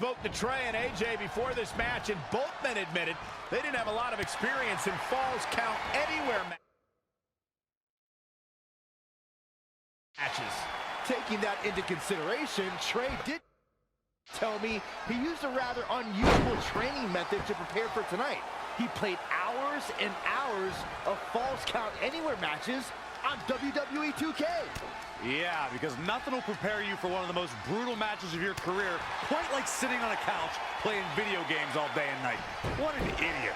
spoke to Trey and AJ before this match, and both men admitted they didn't have a lot of experience in Falls Count Anywhere matches. Taking that into consideration, Trey did tell me he used a rather unusual training method to prepare for tonight. He played hours and hours of Falls Count Anywhere matches on WWE 2K. Yeah, because nothing will prepare you for one of the most brutal matches of your career, quite like sitting on a couch playing video games all day and night. What an idiot.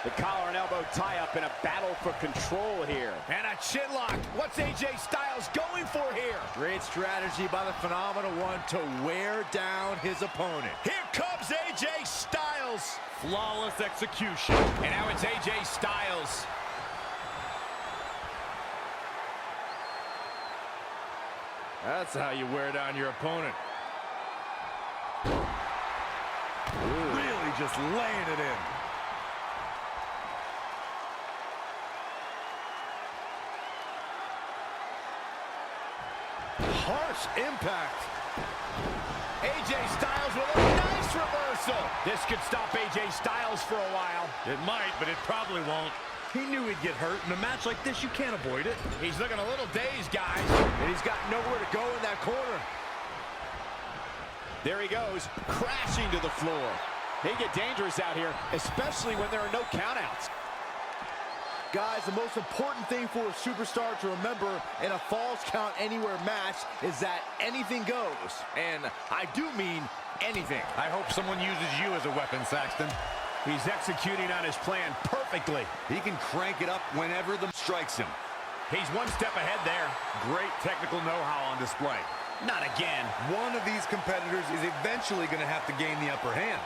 The collar and elbow tie-up in a battle for control here. And a chin lock. What's AJ Styles going for here? Great strategy by the Phenomenal One to wear down his opponent. Here comes AJ Styles. Flawless execution. And now it's AJ Styles. That's how you wear down your opponent. Really just laying it in. Harsh impact. AJ Styles with a nice reversal. This could stop AJ Styles for a while. It might, but it probably won't. He knew he'd get hurt. In a match like this, you can't avoid it. He's looking a little dazed, guys. And he's got nowhere to go in that corner. There he goes, crashing to the floor. They get dangerous out here, especially when there are no countouts. Guys, the most important thing for a superstar to remember in a Falls Count Anywhere match is that anything goes. And I do mean anything. I hope someone uses you as a weapon, Saxton. He's executing on his plan perfectly. He can crank it up whenever the strikes him. He's one step ahead there. Great technical know-how on display. Not again. One of these competitors is eventually going to have to gain the upper hand.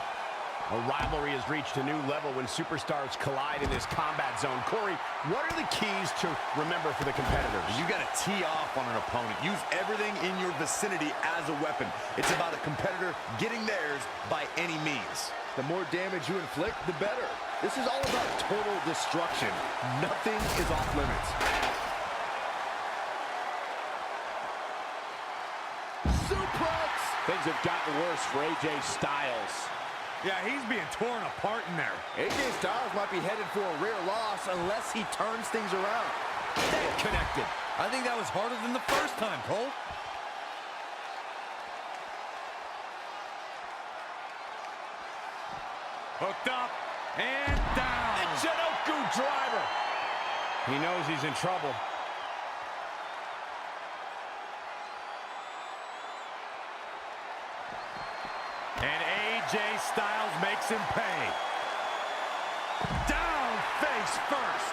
A rivalry has reached a new level when superstars collide in this combat zone. Corey, what are the keys to remember for the competitors? You got to tee off on an opponent. Use everything in your vicinity as a weapon. It's about a competitor getting theirs by any means. The more damage you inflict, the better. This is all about total destruction. Nothing is off limits. Suplex! Things have gotten worse for AJ Styles. Yeah, he's being torn apart in there. AJ Styles might be headed for a rare loss unless he turns things around. They're connected. I think that was harder than the first time, Cole. Hooked up and down. The Chinoku driver. He knows he's in trouble. And AJ Styles makes him pay. Down face first.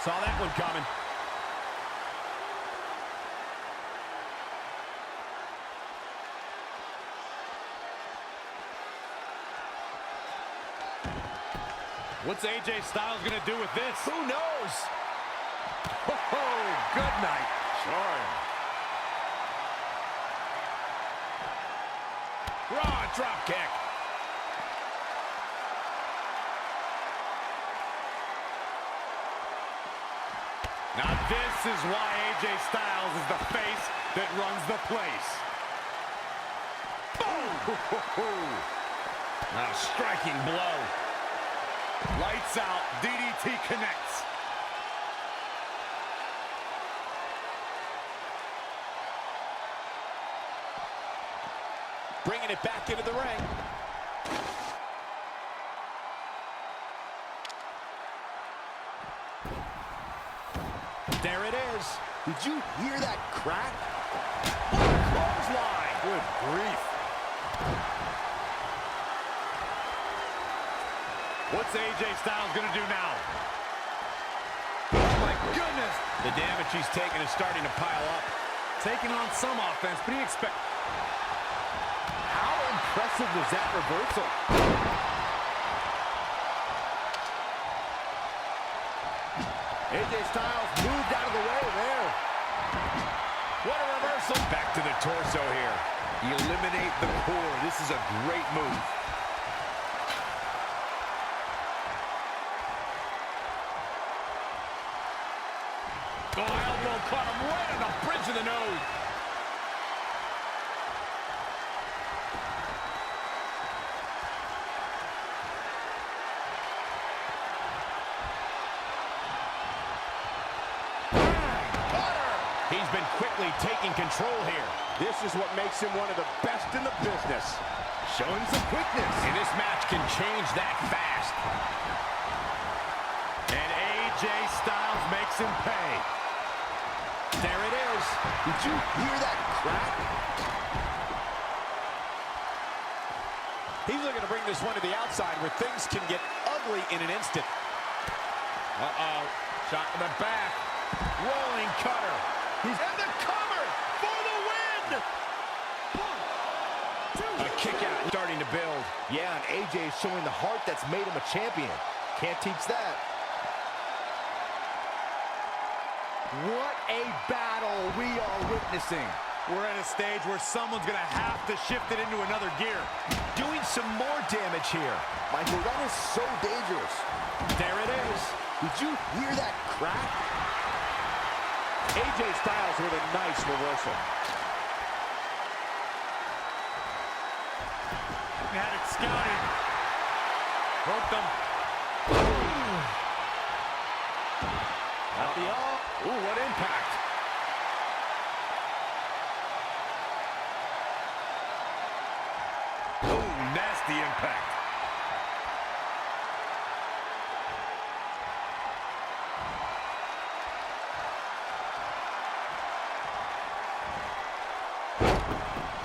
Saw that one coming. What's AJ Styles going to do with this? Who knows? Oh, good night. Sure. Raw drop kick. Now this is why AJ Styles is the face that runs the place. Boom! A striking blow. Lights out, DDT connects. Bringing it back into the ring. There it is. Did you hear that crack? What a clothesline. Good grief. What's AJ Styles going to do now? Oh, my goodness. The damage he's taken is starting to pile up. Taking on some offense, but he expects... How impressive was that reversal? AJ Styles moved out of the way there. What a reversal. Back to the torso here. Eliminate the core. This is a great move. Oh, elbow caught him right on the bridge of the nose. quickly taking control here. This is what makes him one of the best in the business. Showing some quickness. And this match can change that fast. And AJ Styles makes him pay. There it is. Did you hear that crack? He's looking to bring this one to the outside where things can get ugly in an instant. Uh-oh. Shot in the back. Rolling cutter. He's in the cover for the win! A kick out starting to build. Yeah, and AJ is showing the heart that's made him a champion. Can't teach that. What a battle we are witnessing. We're at a stage where someone's going to have to shift it into another gear. Doing some more damage here. Michael, that is so dangerous. There it is. Did you hear that crack? AJ Styles with a nice reversal. Had it scouted. Broke them. At the all. Ooh, what impact. Ooh, nasty impact.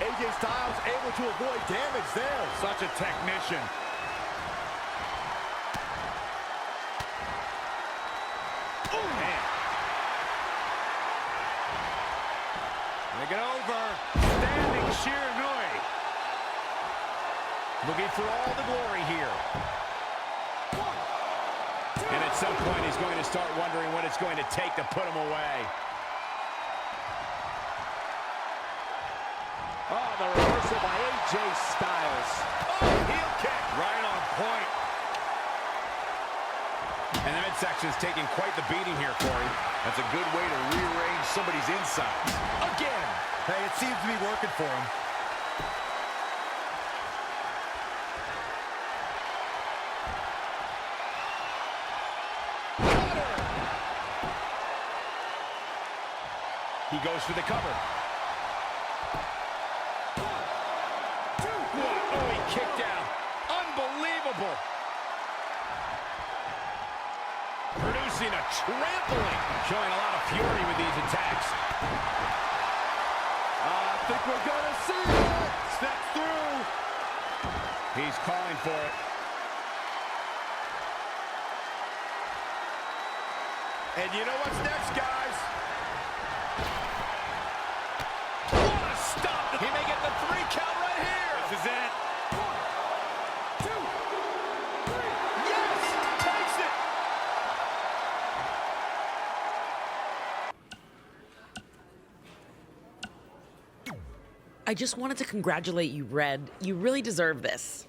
AJ Styles able to avoid damage there. Such a technician. Oh, man. Make it over. Standing Shiranui. Looking for all the glory here. And at some point, he's going to start wondering what it's going to take to put him away. Oh, the reversal by AJ Styles. Oh, heel kick. Right on point. And the midsection's taking quite the beating here, Corey. That's a good way to rearrange somebody's insides. Again. Hey, it seems to be working for him. He goes for the cover. Oh, he kicked out. Unbelievable. Producing a trampling. Showing a lot of fury with these attacks. I think we're gonna see it. Steps through. He's calling for it. And you know what's next, guys? What a stop. He may get the 3 count right here. This is it. 1, 2, 3. Yes! Takes it! I just wanted to congratulate you, Red. You really deserve this.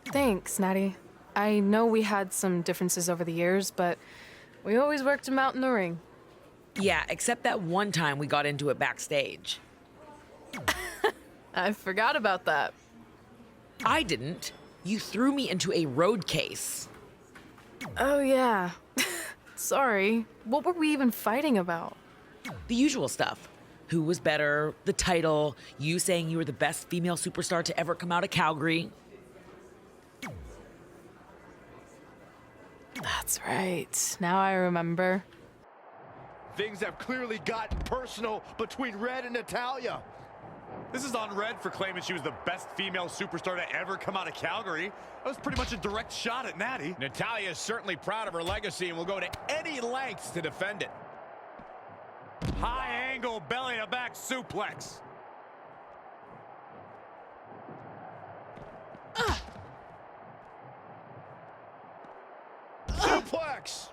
Thanks, Natty. I know we had some differences over the years, but we always worked them out in the ring. Yeah, except that one time we got into it backstage. I forgot about that. I didn't. You threw me into a road case. Oh, yeah. Sorry. What were we even fighting about? The usual stuff. Who was better, the title, you saying you were the best female superstar to ever come out of Calgary. That's right. Now I remember. Things have clearly gotten personal between Red and Natalya. This is on Red for claiming she was the best female superstar to ever come out of Calgary. That was pretty much a direct shot at Natty. Natalya is certainly proud of her legacy and will go to any lengths to defend it. High angle belly to back suplex. Suplex.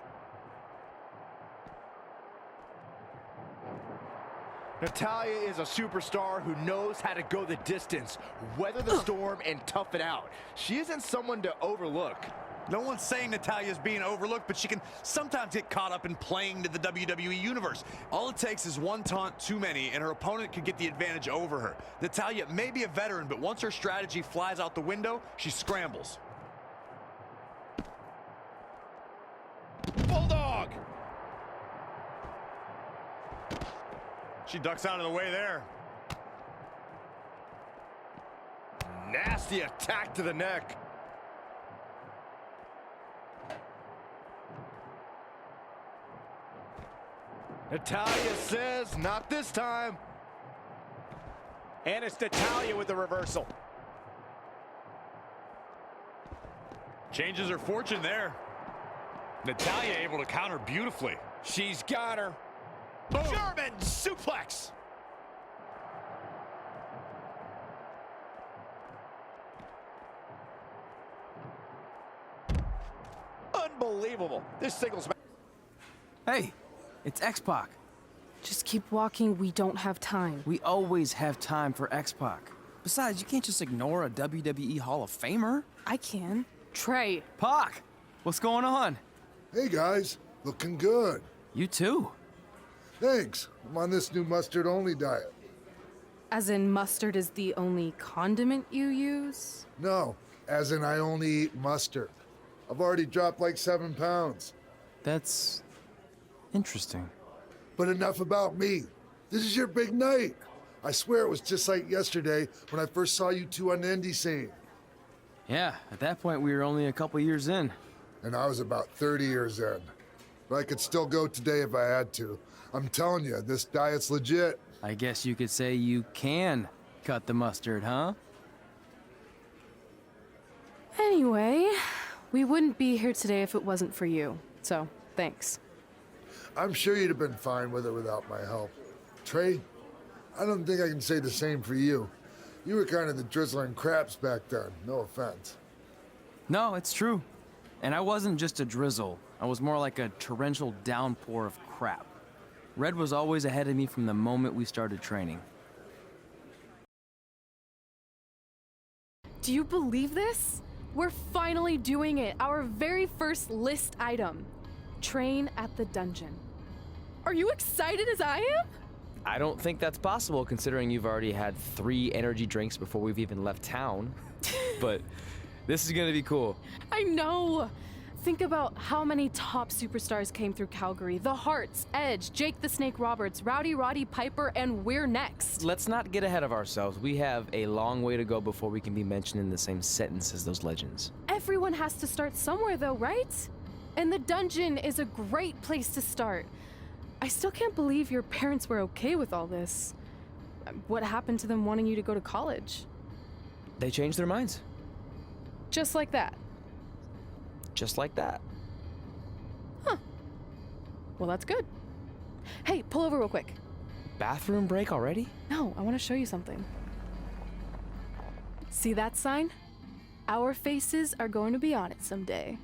Natalya is a superstar who knows how to go the distance, weather the storm, and tough it out. She isn't someone to overlook. No one's saying Natalya's being overlooked, but she can sometimes get caught up in playing to the WWE Universe. All it takes is one taunt too many, and her opponent could get the advantage over her. Natalya may be a veteran, but once her strategy flies out the window, she scrambles. Bulldog. She ducks out of the way there. Nasty attack to the neck. Natalya says, not this time. And it's Natalya with the reversal. Changes her fortune there. Natalya able to counter beautifully. She's got her. Boom. German suplex. Unbelievable. This singles match. Hey, it's X-Pac. Just keep walking. We don't have time. We always have time for X-Pac. Besides, you can't just ignore a WWE Hall of Famer. I can. Trey. Pac, what's going on? Hey guys, looking good. You too. Thanks. I'm on this new mustard-only diet. As in, mustard is the only condiment you use? No, as in I only eat mustard. I've already dropped like 7 pounds. That's interesting. But enough about me. This is your big night. I swear it was just like yesterday when I first saw you two on the indie scene. Yeah, at that point we were only a couple years in. And I was about 30 years in. But I could still go today if I had to. I'm telling you, this diet's legit. I guess you could say you can cut the mustard, huh? Anyway, we wouldn't be here today if it wasn't for you. So, thanks. I'm sure you'd have been fine with it without my help. Trey, I don't think I can say the same for you. You were kind of the drizzling craps back then, no offense. No, it's true. And I wasn't just a drizzle. I was more like a torrential downpour of crap. Red was always ahead of me from the moment we started training. Do you believe this? We're finally doing it. Our very first list item. Train at the dungeon. Are you excited as I am? I don't think that's possible considering you've already had 3 energy drinks before we've even left town. But this is gonna be cool. I know. Think about how many top superstars came through Calgary. The Hearts, Edge, Jake the Snake Roberts, Rowdy Roddy Piper, and we're next. Let's not get ahead of ourselves. We have a long way to go before we can be mentioned in the same sentence as those legends. Everyone has to start somewhere though, right? And the dungeon is a great place to start. I still can't believe your parents were okay with all this. What happened to them wanting you to go to college? They changed their minds. Just like that. Just like that. Huh. Well, that's good. Hey, pull over real quick. Bathroom break already? No, I want to show you something. See that sign? Our faces are going to be on it someday.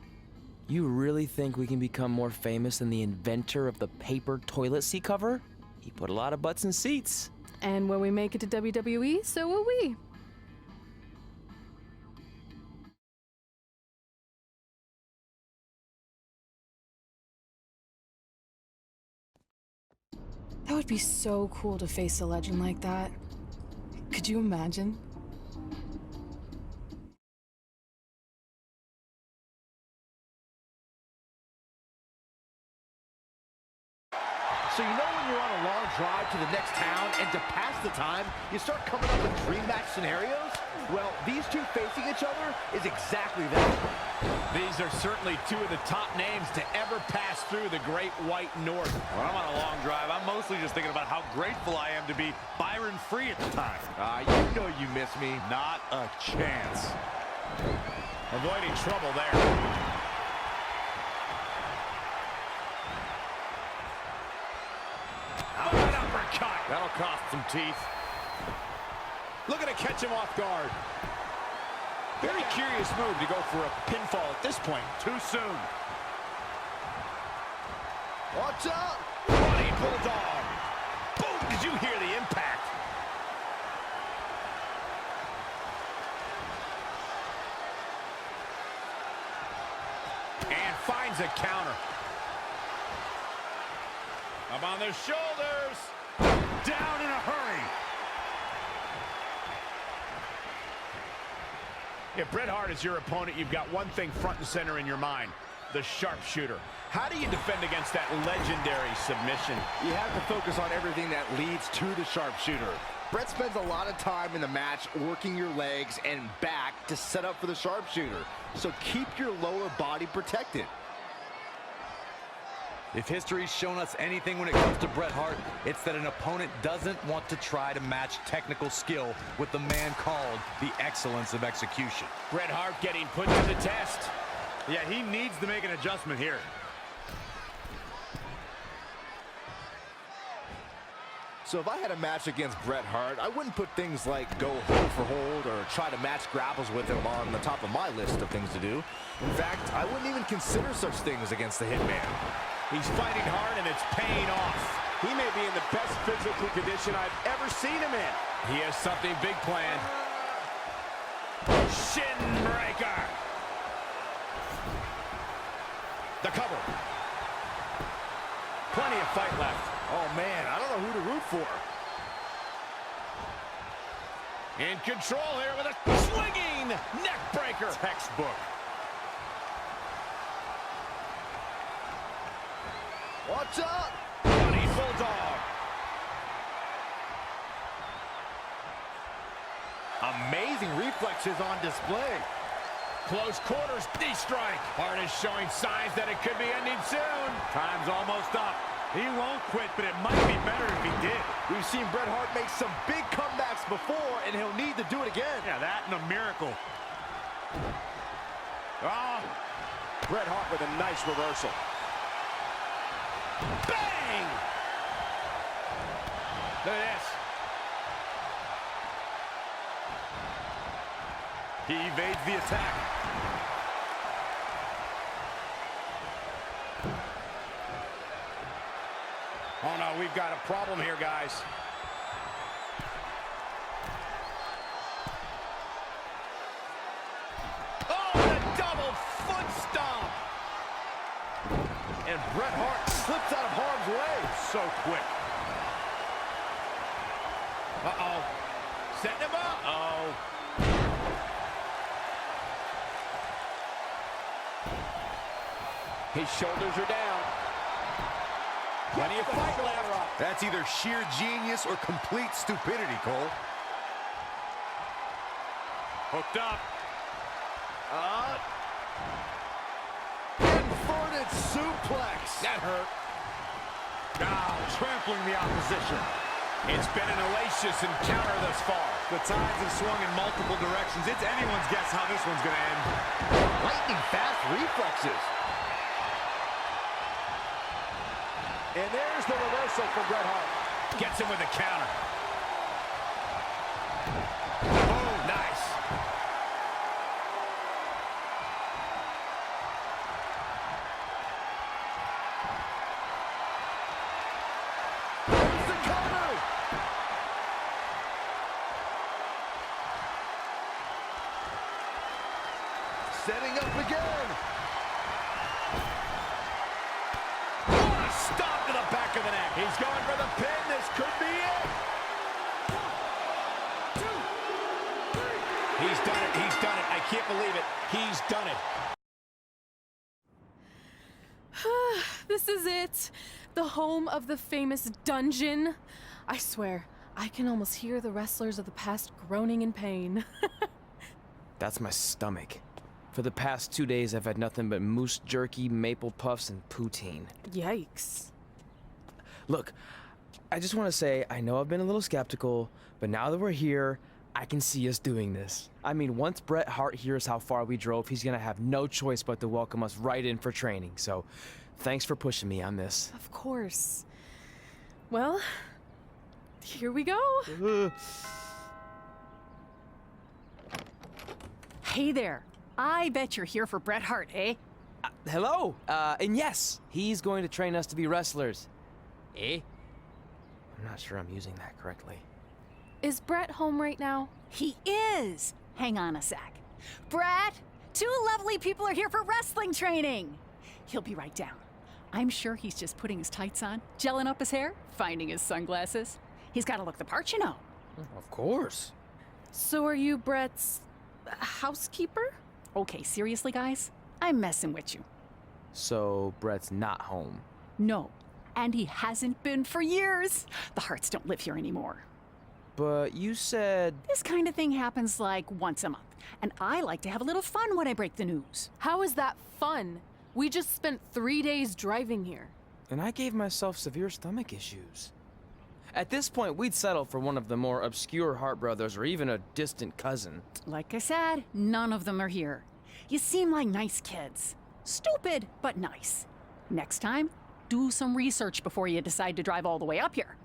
You really think we can become more famous than the inventor of the paper toilet seat cover? He put a lot of butts in seats. And when we make it to WWE, so will we. That would be so cool to face a legend like that. Could you imagine? So you know when you're on a long drive to the next town and to pass the time, you start coming up with dream match scenarios? Well, these two facing each other is exactly that. These are certainly two of the top names to ever pass through the Great White North. When I'm on a long drive, I'm mostly just thinking about how grateful I am to be Byron Free at the time. You know you miss me. Not a chance. Avoiding trouble there. An uppercut. That'll cost some teeth. Looking to catch him off guard. Very curious move to go for a pinfall at this point. Too soon. Watch out! Running bulldog. Boom! Did you hear the impact? And finds a counter. Up on their shoulders. Down in a hurry. If Bret Hart is your opponent, you've got one thing front and center in your mind. the sharpshooter. How do you defend against that legendary submission? You have to focus on everything that leads to the sharpshooter. Brett spends a lot of time in the match working your legs and back to set up for the sharpshooter. So keep your lower body protected. If history's shown us anything when it comes to Bret Hart, it's that an opponent doesn't want to try to match technical skill with the man called the excellence of execution. Bret Hart getting put to the test. Yeah, he needs to make an adjustment here. So if I had a match against Bret Hart, I wouldn't put things like go hold for hold or try to match grapples with him on the top of my list of things to do. In fact, I wouldn't even consider such things against the Hitman. He's fighting hard and it's paying off. He may be in the best physical condition I've ever seen him in. He has something big planned. Shin breaker. The cover. Plenty of fight left. Oh man, I don't know who to root for. In control here with a swinging neck breaker. Textbook. Watch out! Running bulldog. Amazing reflexes on display. Close quarters, knee strike. Hart is showing signs that it could be ending soon. Time's almost up. He won't quit, but it might be better if he did. We've seen Bret Hart make some big comebacks before, and he'll need to do it again. Yeah, that and a miracle. Ah, Bret Hart with a nice reversal. Bang! Look at this. He evades the attack. Oh no, we've got a problem here, guys. Oh, the double foot stomp! And Bret Hart slips out of harm's way. So quick. Uh-oh. Setting him up. Uh-oh. His shoulders are down. Plenty of fight left. That's either sheer genius or complete stupidity, Cole. Hooked up. Inverted suplex. That hurt. Now trampling the opposition. It's been an hellacious encounter thus far. The tides have swung in multiple directions. It's anyone's guess how this one's going to end. Lightning fast reflexes. And there's the reversal for Bret Hart. Gets him with a counter. Oh, nice. Here's the counter. Setting up again. What a stop to the back of the neck. He's going for the pin. This could be it. 1, 2, 3. He's done it. He's done it. I can't believe it. He's done it. This is it. The home of the famous dungeon. I swear, I can almost hear the wrestlers of the past groaning in pain. That's my stomach. For the past 2 days, I've had nothing but moose jerky, maple puffs, and poutine. Yikes. Look, I just want to say, I know I've been a little skeptical, but now that we're here, I can see us doing this. I mean, once Bret Hart hears how far we drove, he's going to have no choice but to welcome us right in for training. So, thanks for pushing me on this. Of course. Well, here we go. Hey there. I bet you're here for Bret Hart, eh? Hello, and yes, he's going to train us to be wrestlers. Eh? I'm not sure I'm using that correctly. Is Bret home right now? He is. Hang on a sec. Bret, 2 lovely people are here for wrestling training. He'll be right down. I'm sure he's just putting his tights on, gelling up his hair, finding his sunglasses. He's got to look the part, you know. Of course. So are you Bret's housekeeper? Okay, seriously, guys? I'm messing with you. So Brett's not home. No, and he hasn't been for years. The Harts don't live here anymore. But you said... This kind of thing happens like once a month, and I like to have a little fun when I break the news. How is that fun? We just spent 3 days driving here. And I gave myself severe stomach issues. At this point, we'd settle for one of the more obscure Hart brothers or even a distant cousin. Like I said, none of them are here. You seem like nice kids. Stupid, but nice. Next time, do some research before you decide to drive all the way up here.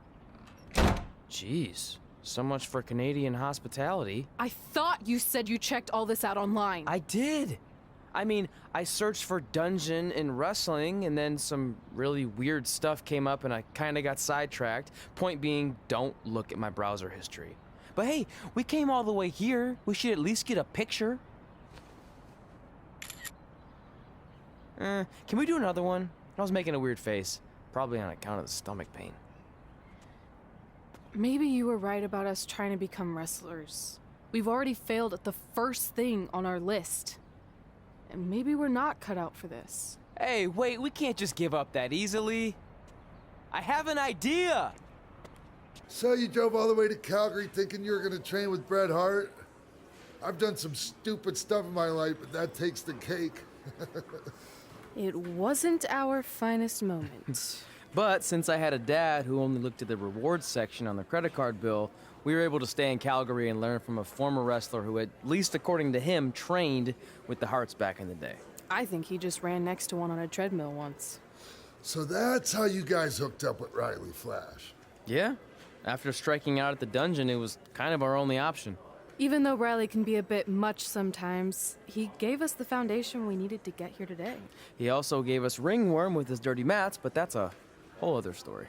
Jeez, so much for Canadian hospitality. I thought you said you checked all this out online. I did. I mean, I searched for dungeon in wrestling, and then some really weird stuff came up, and I kind of got sidetracked. Point being, don't look at my browser history. But hey, we came all the way here. We should at least get a picture. Can we do another one? I was making a weird face, probably on account of the stomach pain. Maybe you were right about us trying to become wrestlers. We've already failed at the first thing on our list. And maybe we're not cut out for this. Hey, wait, we can't just give up that easily. I have an idea! So you drove all the way to Calgary thinking you were going to train with Bret Hart? I've done some stupid stuff in my life, but that takes the cake. It wasn't our finest moment. But since I had a dad who only looked at the rewards section on the credit card bill, we were able to stay in Calgary and learn from a former wrestler who, at least according to him, trained with the Harts back in the day. I think he just ran next to one on a treadmill once. So that's how you guys hooked up with Riley Flash. Yeah. After striking out at the dungeon, it was kind of our only option. Even though Riley can be a bit much sometimes, he gave us the foundation we needed to get here today. He also gave us ringworm with his dirty mats, but that's a whole other story.